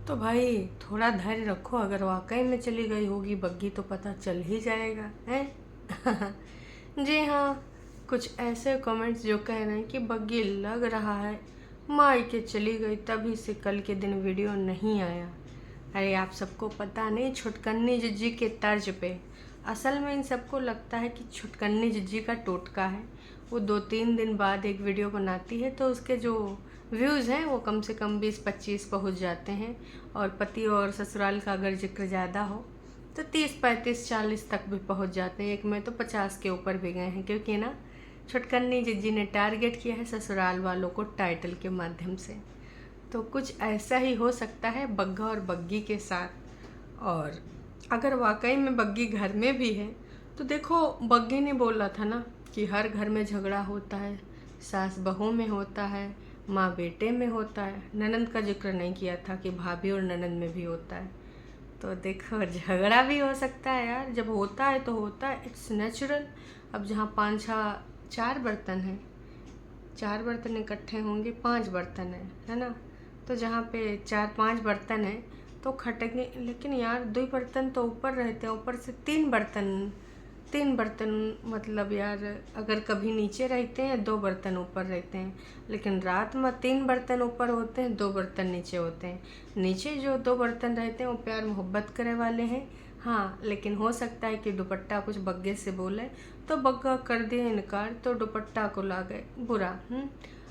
तो भाई थोड़ा धैर्य रखो, अगर वाकई में चली गई होगी बग्गी तो पता चल ही जाएगा है। जी हाँ, कुछ ऐसे कमेंट्स जो कह रहे हैं कि बग्गी लग रहा है मायके चली गई, तभी से कल के दिन वीडियो नहीं आया। अरे आप सबको पता नहीं, छुटकन्नी जिज्जी के तर्ज पे असल में इन सबको लगता है कि छुटकन्नी जिज्जी का टोटका है। वो 2-3 दिन बाद एक वीडियो बनाती है तो उसके जो व्यूज़ हैं वो कम से कम 20-25 पहुँच जाते हैं, और पति और ससुराल का अगर जिक्र ज़्यादा हो तो 30-35-40 तक भी पहुँच जाते हैं। एक में तो 50 के ऊपर भी गए हैं, क्योंकि ना छुटकन्नी जिज्जी ने टारगेट किया है ससुराल वालों को टाइटल के माध्यम से। तो कुछ ऐसा ही हो सकता है बग्गा और बग्गी के साथ। और अगर वाकई में बग्गी घर में भी है तो देखो, बग्गी ने बोला था ना कि हर घर में झगड़ा होता है, सास बहू में होता है, माँ बेटे में होता है। ननंद का जिक्र नहीं किया था कि भाभी और ननंद में भी होता है। तो देखो, झगड़ा भी हो सकता है यार, जब होता है तो होता है, इट्स नेचुरल। अब जहाँ 4 बर्तन हैं, 4 बर्तन इकट्ठे होंगे, 5 बर्तन है ना। तो जहाँ पे 4-5 बर्तन हैं तो खटकेंगे, लेकिन यार 2 बर्तन तो ऊपर रहते हैं, ऊपर से 3 बर्तन। 3 बर्तन मतलब यार, अगर कभी नीचे रहते हैं 2 बर्तन ऊपर रहते हैं, लेकिन रात में 3 बर्तन ऊपर होते हैं, 2 बर्तन नीचे होते हैं। नीचे जो 2 बर्तन रहते हैं वो प्यार मोहब्बत करे वाले हैं। हाँ, लेकिन हो सकता है कि दुपट्टा कुछ बग्गे से बोले तो बग्गा कर दिए इनकार, तो दुपट्टा को ला गए बुरा।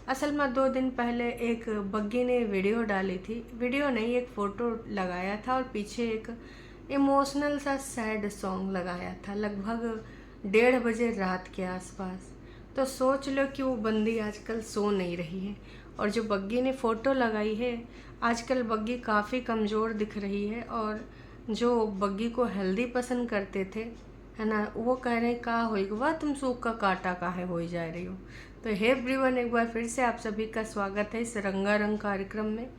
असल में 2 दिन पहले एक बग्गी ने वीडियो डाली थी, वीडियो नहीं, एक फ़ोटो लगाया था और पीछे एक इमोशनल सा सैड सॉन्ग लगाया था, लगभग 1:30 बजे रात के आसपास। तो सोच लो कि वो बंदी आजकल सो नहीं रही है। और जो बग्गी ने फ़ोटो लगाई है, आजकल बग्गी काफ़ी कमज़ोर दिख रही है, और जो बग्गी को हेल्दी पसंद करते थे है ना, वो कह रहे हैं का होएगा वाह तुम सूख का काटा काहे हो जा रही हो। तो हे एवरीवन, एक बार फिर से आप सभी का स्वागत है इस रंगारंग कार्यक्रम में।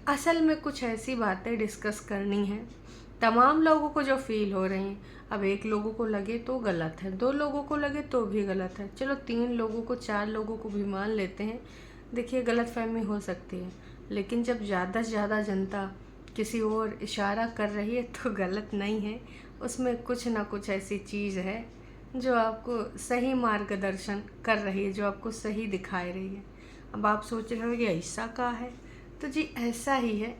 असल में कुछ ऐसी बातें डिस्कस करनी है तमाम लोगों को जो फील हो रही हैं। अब एक लोगों को लगे तो गलत है, 2 लोगों को लगे तो भी गलत है, चलो 3 लोगों को 4 लोगों को भी मान लेते हैं। देखिए, गलतफहमी हो सकती है, लेकिन जब ज़्यादा से ज़्यादा जनता किसी और इशारा कर रही है तो गलत नहीं है, उसमें कुछ ना कुछ ऐसी चीज़ है जो आपको सही मार्गदर्शन कर रही है, जो आपको सही दिखाई रही है। अब आप सोच रहे हो कि ऐसा का है, तो जी ऐसा ही है।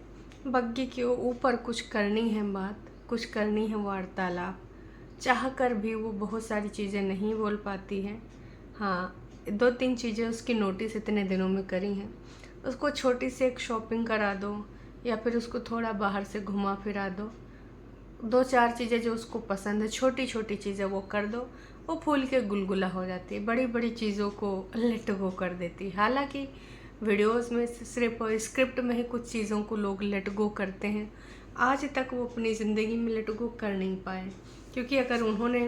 बग्गी के ऊपर कुछ करनी है बात, कुछ करनी है वार्तालाप, चाह कर भी वो बहुत सारी चीज़ें नहीं बोल पाती है। हाँ, 2-3 चीज़ें उसकी नोटिस इतने दिनों में करी हैं। उसको छोटी सी एक शॉपिंग करा दो, या फिर उसको थोड़ा बाहर से घुमा फिरा दो, 2-4 चीज़ें जो उसको पसंद है, छोटी छोटी चीज़ें वो कर दो, वो फूल के गुलगुला हो जाती है। बड़ी बड़ी चीज़ों को लेट गो कर देती है। हालांकि वीडियोस में सिर्फ स्क्रिप्ट में ही कुछ चीज़ों को लोग लेट गो करते हैं, आज तक वो अपनी ज़िंदगी में लेट गो कर नहीं पाए, क्योंकि अगर उन्होंने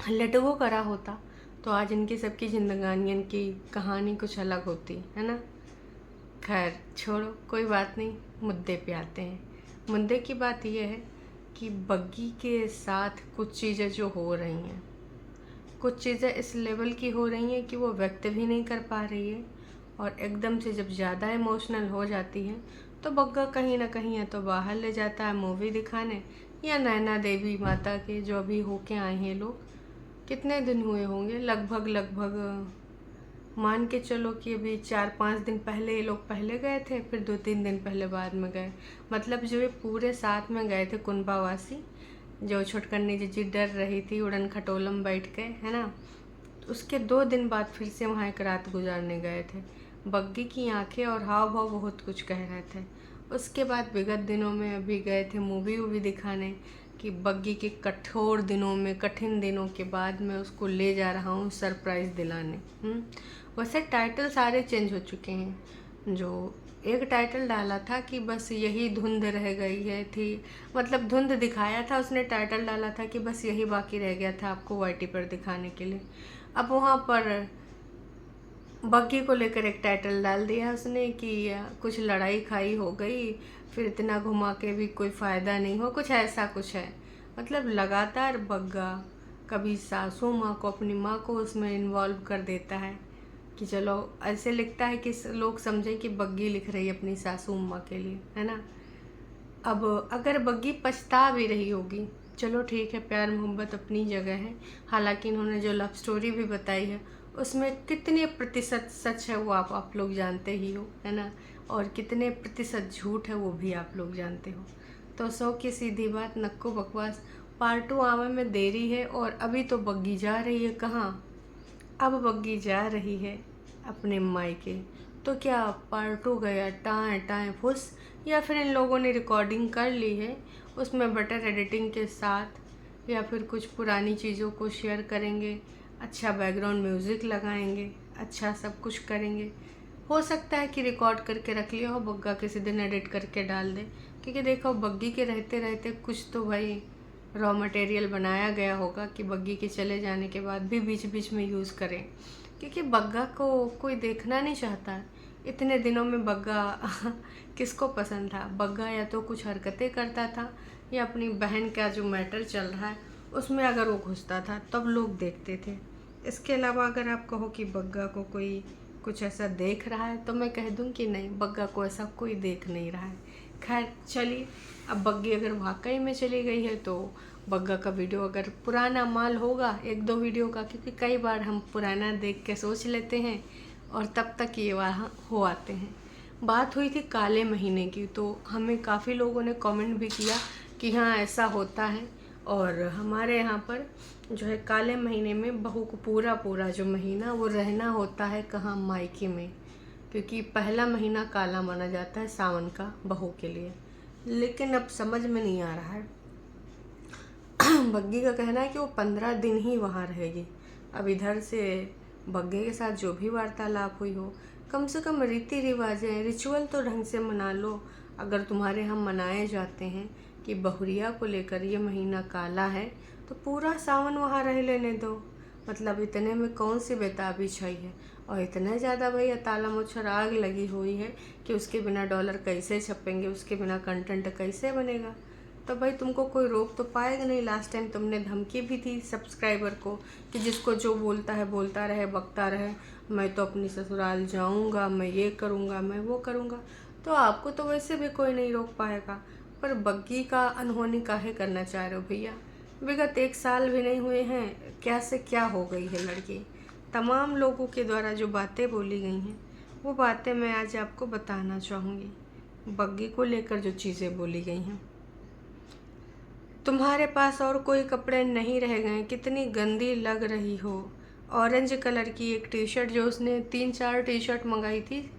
लेट गो करा होता तो आज इनकी सबकी जिंदगानियन की कहानी कुछ अलग होती है ना। खैर छोड़ो, कोई बात नहीं, मुद्दे पे आते हैं। मुद्दे की बात यह है कि बग्गी के साथ कुछ चीज़ें जो हो रही हैं, कुछ चीज़ें इस लेवल की हो रही हैं कि वो व्यक्त भी नहीं कर पा रही है, और एकदम से जब ज़्यादा इमोशनल हो जाती है तो बग्गा कहीं ना कहीं या तो बाहर ले जाता है मूवी दिखाने, या नैना देवी माता के जो अभी होके आए हैं लोग, कितने दिन हुए होंगे, लगभग लगभग मान के चलो कि अभी 4-5 दिन पहले ये लोग पहले गए थे, फिर 2-3 दिन पहले बाद में गए। मतलब जो ये पूरे साथ में गए थे कुंभावासी, जो छुटकन्नी जीजी डर रही थी उड़न खटोलम बैठ के है ना, उसके 2 दिन बाद फिर से वहाँ एक रात गुजारने गए थे। बग्गी की आंखें और हाव भाव बहुत कुछ कह रहे थे। उसके बाद विगत दिनों में अभी गए थे मूवी वूवी दिखाने, कि बग्गी के कठोर दिनों में, कठिन दिनों के बाद मैं उसको ले जा रहा हूँ सरप्राइज़ दिलाने। वैसे टाइटल सारे चेंज हो चुके हैं। जो एक टाइटल डाला था कि बस यही धुंध रह गई है थी, मतलब धुंध दिखाया था उसने, टाइटल डाला था कि बस यही बाकी रह गया था आपको वाईटी पर दिखाने के लिए। अब वहाँ पर बग्गी को लेकर एक टाइटल डाल दिया उसने कि कुछ लड़ाई खाई हो गई, फिर इतना घुमा के भी कोई फ़ायदा नहीं हो, कुछ ऐसा कुछ है। मतलब लगातार बग्गा कभी सासू माँ को, अपनी माँ को उसमें इन्वॉल्व कर देता है, कि चलो ऐसे लिखता है कि लोग समझें कि बग्गी लिख रही है अपनी सासू माँ के लिए, है ना। अब अगर बग्गी पछता भी रही होगी, चलो ठीक है, प्यार मोहब्बत अपनी जगह है, हालांकि इन्होंने जो लव स्टोरी भी बताई है उसमें कितने प्रतिशत सच है वो आप लोग जानते ही हो, है ना, और कितने प्रतिशत झूठ है वो भी आप लोग जानते हो। तो 100 की सीधी बात, नक्को बकवास। पार्ट 2 आने में देरी है, और अभी तो बग्गी जा रही है कहाँ? अब बग्गी जा रही है अपने मायके। तो क्या पार्ट 2 गया टाएं टाएं फुस, या फिर इन लोगों ने रिकॉर्डिंग कर ली है उसमें बटर एडिटिंग के साथ, या फिर कुछ पुरानी चीज़ों को शेयर करेंगे, अच्छा बैकग्राउंड म्यूज़िक लगाएंगे, अच्छा सब कुछ करेंगे। हो सकता है कि रिकॉर्ड करके रख लिया हो, बग्गा किसी दिन एडिट करके डाल दे, क्योंकि देखो बग्गी के रहते रहते कुछ तो भाई रॉ मटेरियल बनाया गया होगा कि बग्गी के चले जाने के बाद भी बीच बीच में यूज़ करें, क्योंकि बग्गा को कोई देखना नहीं चाहता। इतने दिनों में बग्गा किसको पसंद था? बग्गा या तो कुछ हरकतें करता था, या अपनी बहन का जो मैटर चल रहा है उसमें अगर वो घुसता था तब लोग देखते थे। इसके अलावा अगर आप कहो कि बग्गा को कोई कुछ ऐसा देख रहा है, तो मैं कह दूं कि नहीं, बग्गा को ऐसा कोई देख नहीं रहा है। खैर चलिए, अब बग्गी अगर वाकई में चली गई है तो बग्गा का वीडियो अगर पुराना माल होगा, 1-2 वीडियो का, क्योंकि कई बार हम पुराना देख के सोच लेते हैं और तब तक ये वहाँ हो आते हैं। बात हुई थी काले महीने की, तो हमें काफ़ी लोगों ने कमेंट भी किया कि हाँ ऐसा होता है, और हमारे यहाँ पर जो है काले महीने में बहू को पूरा पूरा जो महीना वो रहना होता है कहाँ? मायके में, क्योंकि पहला महीना काला माना जाता है सावन का बहू के लिए। लेकिन अब समझ में नहीं आ रहा है। बग्गी का कहना है कि वो 15 दिन ही वहाँ रहेगी। अब इधर से बग्गे के साथ जो भी वार्तालाप हुई हो, कम से कम रीति रिवाजें, रिचुअल तो ढंग से मना लो। अगर तुम्हारे हम मनाए जाते हैं कि बहुरिया को लेकर ये महीना काला है, तो पूरा सावन वहाँ रह लेने दो। मतलब इतने में कौन सी बेताबी छई है? और इतना ज़्यादा भाई अताला मुच्छर आग लगी हुई है कि उसके बिना डॉलर कैसे छपेंगे, उसके बिना कंटेंट कैसे बनेगा? तो भाई तुमको कोई रोक तो पाएगा नहीं। लास्ट टाइम तुमने धमकी भी दी सब्सक्राइबर को कि जिसको जो बोलता है बोलता रहे, बकता रहे, मैं तो अपनी ससुराल जाऊंगा, मैं ये करूंगा, मैं वो करूंगा। तो आपको तो वैसे भी कोई नहीं रोक पाएगा, पर बग्गी का अनहोनी काहे करना चाह रहे हो भैया? विगत 1 साल भी नहीं हुए हैं, क्या से क्या हो गई है लड़की? तमाम लोगों के द्वारा जो बातें बोली गई हैं वो बातें मैं आज आपको बताना चाहूँगी। बग्गी को लेकर जो चीज़ें बोली गई हैं, तुम्हारे पास और कोई कपड़े नहीं रह गए, कितनी गंदी लग रही हो। ऑरेंज कलर की एक टी शर्ट, जो उसने 3-4 टी शर्ट मंगाई थी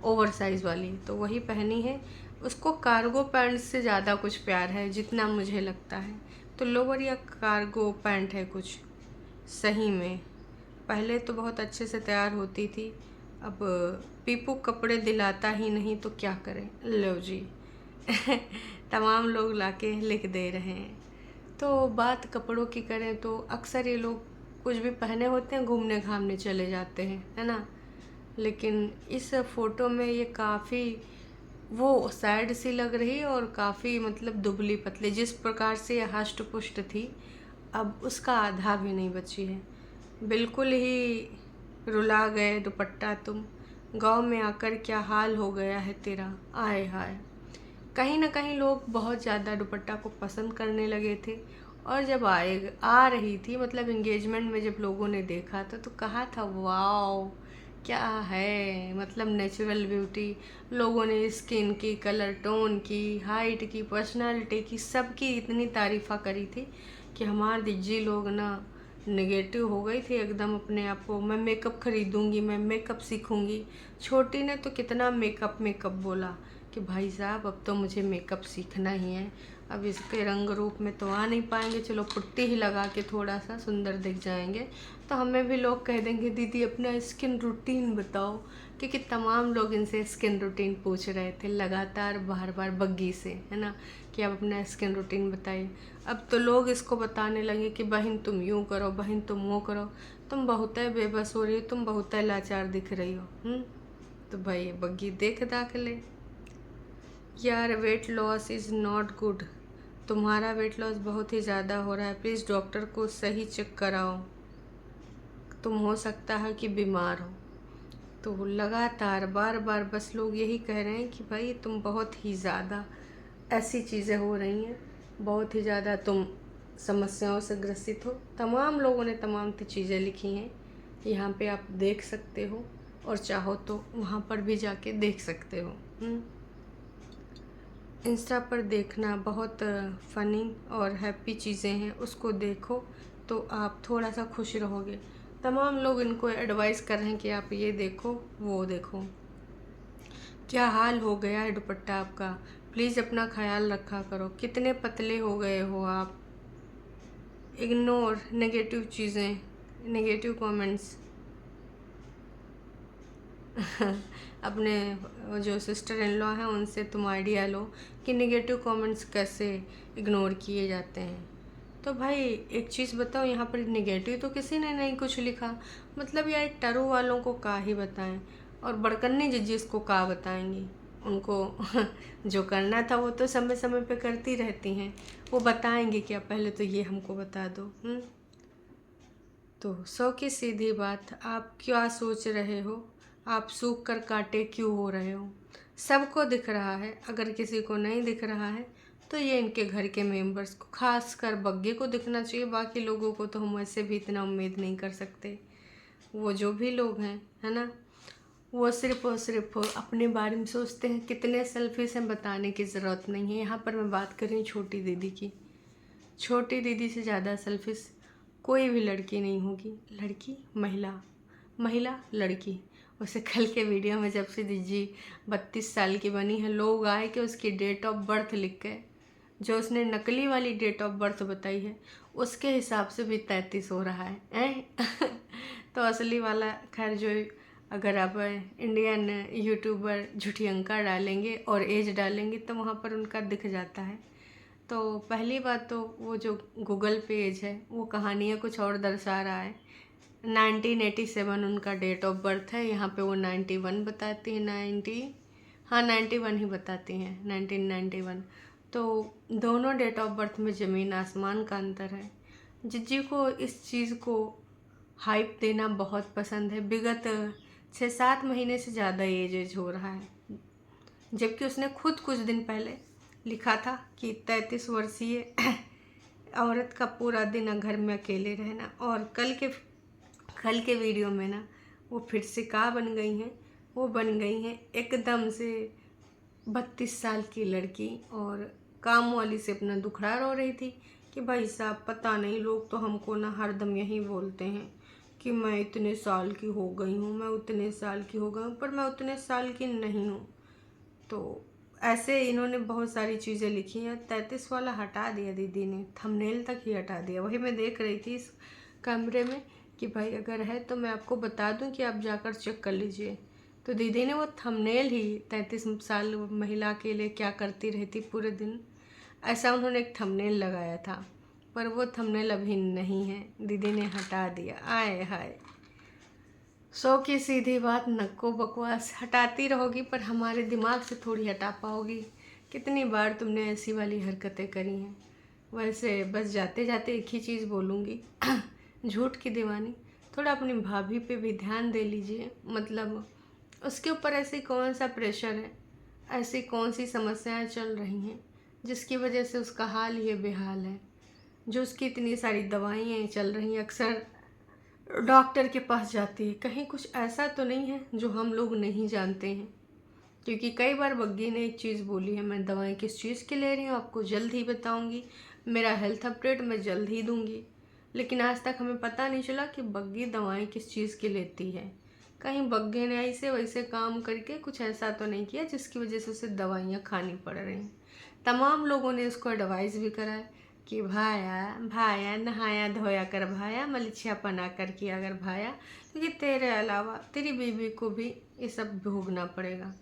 ओवर साइज़ वाली, तो वही पहनी है। उसको कार्गो पैंट से ज़्यादा कुछ प्यार है जितना मुझे लगता है, तो लोअर या कार्गो पैंट है कुछ। सही में पहले तो बहुत अच्छे से तैयार होती थी, अब पीपू कपड़े दिलाता ही नहीं तो क्या करें। लो जी तमाम लोग लाके लिख दे रहे हैं। तो बात कपड़ों की करें तो अक्सर ये लोग कुछ भी पहने होते हैं घूमने घामने चले जाते हैं, है ना। लेकिन इस फोटो में ये काफ़ी वो सैड सी लग रही, और काफ़ी मतलब दुबली पतली, जिस प्रकार से ये हष्ट पुष्ट थी अब उसका आधा भी नहीं बची है। बिल्कुल ही रुला गए दुपट्टा तुम, गांव में आकर क्या हाल हो गया है तेरा, आए हाय। कहीं ना कहीं लोग बहुत ज़्यादा दुपट्टा को पसंद करने लगे थे, और जब आ रही थी, मतलब एंगेजमेंट में जब लोगों ने देखा था तो कहा था वाओ क्या है, मतलब नेचुरल ब्यूटी। लोगों ने स्किन की, कलर टोन की, हाइट की, पर्सनालिटी की, सबकी इतनी तारीफ़ा करी थी कि हमारे दिज्जी लोग ना नेगेटिव हो गई थी एकदम अपने आप को। मैं मेकअप खरीदूंगी, मैं मेकअप सीखूंगी। छोटी ने तो कितना मेकअप बोला कि भाई साहब अब तो मुझे मेकअप सीखना ही है। अब इसके रंग रूप में तो आ नहीं पाएंगे, चलो पुट्टी ही लगा के थोड़ा सा सुंदर दिख जाएंगे। तो हमें भी लोग कह देंगे दीदी अपना स्किन रूटीन बताओ, क्योंकि तमाम लोग इनसे स्किन रूटीन पूछ रहे थे लगातार बार बार बग्गी से, है ना, कि आप अपना स्किन रूटीन बताइए। अब तो लोग इसको बताने लगे कि बहन तुम यूँ करो, बहन तुम वो करो, तुम बहुत बेबस हो रही हो, तुम बहुत लाचार दिख रही हो। तो भाई बग्गी देख दाख ले यार, weight loss is not good. तुम्हारा वेट लॉस बहुत ही ज़्यादा हो रहा है, प्लीज़ डॉक्टर को सही चेक कराओ, तुम हो सकता है कि बीमार हो। तो लगातार बार बार बस लोग यही कह रहे हैं कि भाई तुम बहुत ही ज़्यादा ऐसी चीज़ें हो रही हैं, बहुत ही ज़्यादा तुम समस्याओं से ग्रसित हो। तमाम लोगों ने तमाम चीज़ें लिखी हैं, यहाँ पे आप देख सकते हो, और चाहो तो वहाँ पर भी जाके देख सकते हो। इंस्टा पर देखना बहुत फ़नी और हैप्पी चीज़ें हैं, उसको देखो तो आप थोड़ा सा खुश रहोगे। तमाम लोग इनको एडवाइस कर रहे हैं कि आप ये देखो वो देखो। क्या हाल हो गया है दुपट्टा आपका, प्लीज़ अपना ख्याल रखा करो। कितने पतले हो गए हो आप। इग्नोर नेगेटिव चीज़ें, नेगेटिव कमेंट्स। अपने जो सिस्टर इन लॉ हैं उनसे तुम आइडिया लो कि नेगेटिव कमेंट्स कैसे इग्नोर किए जाते हैं। तो भाई एक चीज़ बताओ, यहाँ पर नेगेटिव तो किसी ने नहीं कुछ लिखा, मतलब यार टरू वालों को का ही बताएं, और बड़कन्नी जिस को का बताएंगी उनको। जो करना था वो तो समय समय पे करती रहती हैं, वो बताएंगे क्या, पहले तो ये हमको बता दो। तो 100 की सीधी बात, आप क्या सोच रहे हो, आप सूख कर कांटे क्यों हो रहे हो। सबको दिख रहा है, अगर किसी को नहीं दिख रहा है तो ये इनके घर के मेंबर्स को, खास कर बग्गे को दिखना चाहिए। बाकी लोगों को तो हम ऐसे भी इतना उम्मीद नहीं कर सकते। वो जो भी लोग हैं, है ना, वो सिर्फ और सिर्फ अपने बारे में सोचते हैं। कितने सेल्फिश हैं बताने की ज़रूरत नहीं है। यहाँ पर मैं बात कर रही हूँ छोटी दीदी की। छोटी दीदी से ज़्यादा सेल्फिश कोई भी लड़की नहीं होगी। लड़की, महिला, महिला, लड़की। उसे कल के वीडियो में जब से दीदी 32 साल की बनी है, लोग आए कि उसकी डेट ऑफ बर्थ लिख गए। जो उसने नकली वाली डेट ऑफ बर्थ बताई है उसके हिसाब से भी 33 हो रहा है। तो असली वाला, खैर जो, अगर आप इंडियन यूट्यूबर झूठी अंका डालेंगे और एज डालेंगे तो वहाँ पर उनका दिख जाता है। तो पहली बात तो वो जो गूगल पेज है वो कहानियाँ कुछ और दर्शा रहा है। 1987 उनका डेट ऑफ बर्थ है, यहाँ पे वो 91 बताती है। 91 ही बताती हैं, 1991। तो दोनों डेट ऑफ बर्थ में ज़मीन आसमान का अंतर है। जिज्जी को इस चीज़ को हाइप देना बहुत पसंद है। विगत 6-7 महीने से ज़्यादा एज हो रहा है, जबकि उसने खुद कुछ दिन पहले लिखा था कि 33 वर्षीय औरत का पूरा दिन घर में अकेले रहना। और कल के वीडियो में ना वो फिर से का बन गई हैं, वो बन गई हैं एकदम से 32 साल की लड़की, और काम वाली से अपना दुखड़ा रो रही थी कि भाई साहब पता नहीं, लोग तो हमको ना हरदम यही बोलते हैं कि मैं इतने साल की हो गई हूँ, मैं उतने साल की हो गई हूँ, पर मैं उतने साल की नहीं हूँ। तो ऐसे इन्होंने बहुत सारी चीज़ें लिखी हैं। 33 वाला हटा दिया दीदी ने, थंबनेल तक ही हटा दिया। वही मैं देख रही थी इस कैमरे में कि भाई अगर है तो मैं आपको बता दूं कि आप जाकर चेक कर लीजिए। तो दीदी ने वो थंबनेल ही 33 साल महिला के लिए क्या करती रहती पूरे दिन, ऐसा उन्होंने एक थंबनेल लगाया था, पर वो थंबनेल अभी नहीं है, दीदी ने हटा दिया। आए हाय, 100 की सीधी बात, नक्को बकवास हटाती रहोगी पर हमारे दिमाग से थोड़ी हटा पाओगी। कितनी बार तुमने ऐसी वाली हरकतें करी हैं। वैसे बस जाते जाते एक ही चीज़ बोलूँगी, झूठ की दीवानी, थोड़ा अपनी भाभी पे भी ध्यान दे लीजिए। मतलब उसके ऊपर ऐसी कौन सा प्रेशर है, ऐसी कौन सी समस्याएं चल रही हैं जिसकी वजह से उसका हाल ये बेहाल है। जो उसकी इतनी सारी दवाइयाँ चल रही हैं, अक्सर डॉक्टर के पास जाती है, कहीं कुछ ऐसा तो नहीं है जो हम लोग नहीं जानते हैं। क्योंकि कई बार बग्गी ने एक चीज़ बोली है, मैं दवाएं किस चीज़ की ले रही हूँ आपको जल्द ही बताऊंगी, मेरा हेल्थ अपडेट मैं जल्द ही दूंगी। लेकिन आज तक हमें पता नहीं चला कि बग्गी दवाएं किस चीज़ की लेती है। कहीं बग्गे ने ऐसे वैसे काम करके कुछ ऐसा तो नहीं किया जिसकी वजह से उसे दवाइयाँ खानी पड़ रही। तमाम लोगों ने उसको एडवाइस भी करा है कि भाया भाया नहाया धोया कर भाया, मलिछिया पना कर किया कर भाया, क्योंकि तेरे अलावा तेरी बीवी को भी ये सब भोगना पड़ेगा।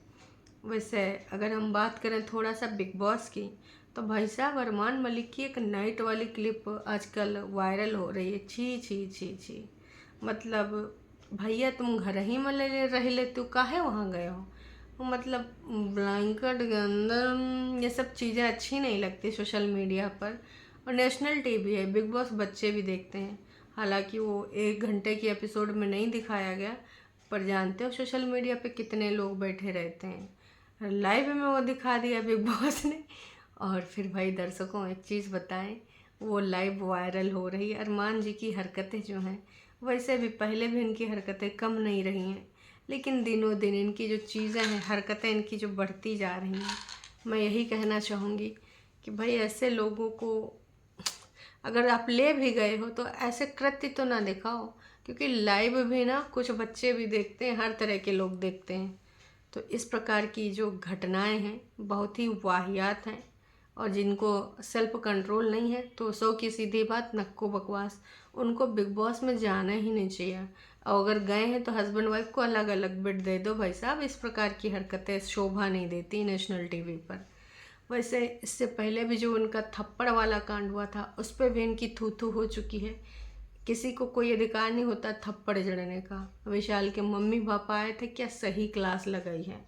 वैसे अगर हम बात करें थोड़ा सा बिग बॉस की, तो भाई साहब अरमान मलिक की एक नाइट वाली क्लिप आजकल वायरल हो रही है। छी छी छी छी, मतलब भैया तुम घर ही में रह लेते हो, काहे वहाँ गए हो। मतलब ब्लैंकेट के अंदर ये सब चीज़ें अच्छी नहीं लगती सोशल मीडिया पर। और नेशनल टीवी है, बिग बॉस बच्चे भी देखते हैं। हालांकि वो 1 घंटे की एपिसोड में नहीं दिखाया गया, पर जानते हो सोशल मीडिया पे कितने लोग बैठे रहते हैं। लाइव में वो दिखा दिया बिग बॉस ने, और फिर भाई दर्शकों एक चीज़ बताएं, वो लाइव वायरल हो रही है अरमान जी की हरकतें जो हैं, वैसे भी पहले भी इनकी हरकतें कम नहीं रही हैं, लेकिन दिनों दिन इनकी जो चीज़ें हैं, हरकतें इनकी जो बढ़ती जा रही हैं। मैं यही कहना चाहूँगी कि भाई ऐसे लोगों को अगर आप ले भी गए हो तो ऐसे कृत्य तो ना दिखाओ, क्योंकि लाइव भी ना कुछ बच्चे भी देखते हैं, हर तरह के लोग देखते हैं। तो इस प्रकार की जो घटनाएं हैं बहुत ही वाहियात हैं, और जिनको सेल्फ कंट्रोल नहीं है तो सौ की सीधी बात नक्को बकवास, उनको बिग बॉस में जाना ही नहीं चाहिए। और अगर गए हैं तो हस्बैंड वाइफ को अलग अलग बिट दे दो भाई साहब, इस प्रकार की हरकतें शोभा नहीं देती नेशनल टीवी पर। वैसे इससे पहले भी जो उनका थप्पड़ वाला कांड हुआ था उस पर भी इनकी थू थू हो चुकी है। किसी को कोई अधिकार नहीं होता थप्पड़ जड़ने का। विशाल के मम्मी पापा आए थे, क्या सही क्लास लगाई है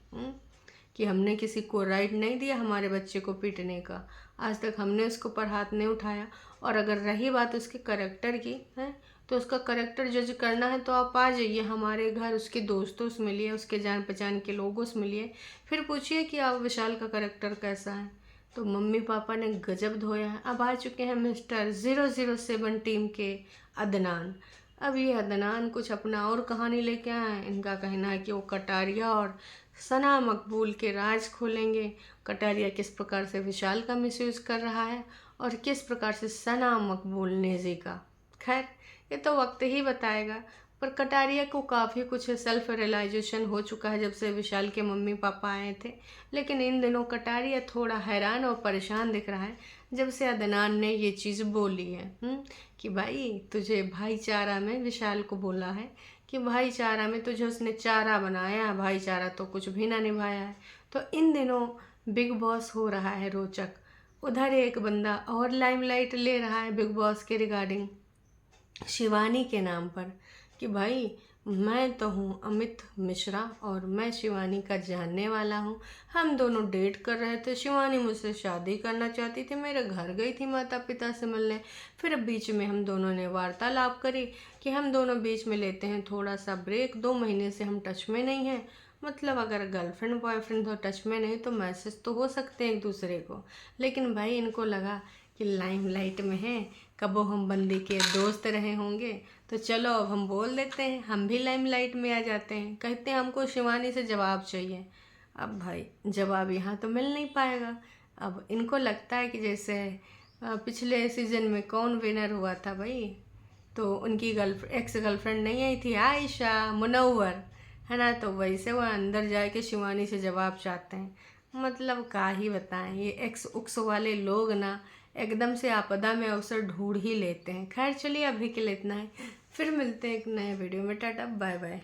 कि हमने किसी को राइट नहीं दिया हमारे बच्चे को पीटने का, आज तक हमने उसके ऊपर हाथ नहीं उठाया। और अगर रही बात उसके करेक्टर की है तो उसका करेक्टर जज करना है तो आप आ जाइए हमारे घर, उसके दोस्तों से मिलिए, उसके जान पहचान के लोगों से मिलिए, फिर पूछिए कि आप विशाल का करेक्टर कैसा है। तो मम्मी पापा ने गजब धोया है। अब आ चुके हैं मिस्टर 007 टीम के अदनान। अब ये अदनान कुछ अपना और कहानी लेके आए हैं। इनका कहना है कि वो कटारिया और सना मकबूल के राज खोलेंगे। कटारिया किस प्रकार से विशाल का मिसयूज़ कर रहा है और किस प्रकार से सना मकबूल नेजी का। खैर ये तो वक्त ही बताएगा, पर कटारिया को काफ़ी कुछ सेल्फ रियलाइजेशन हो चुका है जब से विशाल के मम्मी पापा आए थे। लेकिन इन दिनों कटारिया थोड़ा हैरान और परेशान दिख रहा है जब से अदनान ने ये चीज़ बोली है कि भाई तुझे भाईचारा में, विशाल को बोला है कि भाईचारा में तुझे उसने चारा बनाया, भाईचारा तो कुछ भी ना निभाया है। तो इन दिनों बिग बॉस हो रहा है रोचक। उधर एक बंदा और लाइमलाइट ले रहा है बिग बॉस के रिगार्डिंग शिवानी के नाम पर कि भाई मैं तो हूँ अमित मिश्रा और मैं शिवानी का जानने वाला हूँ। हम दोनों डेट कर रहे थे, शिवानी मुझसे शादी करना चाहती थी, मेरे घर गई थी माता पिता से मिलने, फिर बीच में हम दोनों ने वार्तालाप करी कि हम दोनों बीच में लेते हैं थोड़ा सा ब्रेक, 2 महीने से हम टच में नहीं हैं। मतलब अगर गर्लफ्रेंड बॉयफ्रेंड तो टच में नहीं तो मैसेज तो हो सकते हैं एक दूसरे को। लेकिन भाई इनको लगा कि लाइमलाइट में है, कबो हम बंदी के दोस्त रहे होंगे, तो चलो अब हम बोल देते हैं, हम भी लाइमलाइट में आ जाते हैं। कहते हैं हमको शिवानी से जवाब चाहिए। अब भाई जवाब यहाँ तो मिल नहीं पाएगा। अब इनको लगता है कि जैसे पिछले सीजन में कौन विनर हुआ था भाई, तो उनकी एक्स गर्लफ्रेंड नहीं आई थी आयशा मुनव्वर, है ना, तो वैसे वो अंदर जाके शिवानी से जवाब चाहते हैं। मतलब का ही बताएं, ये एक्स उक्स वाले लोग ना एकदम से आपदा में अवसर ढूंढ ही लेते हैं। खैर चलिए अभी के लिए इतना है, फिर मिलते हैं एक नए वीडियो में। Tata bye bye.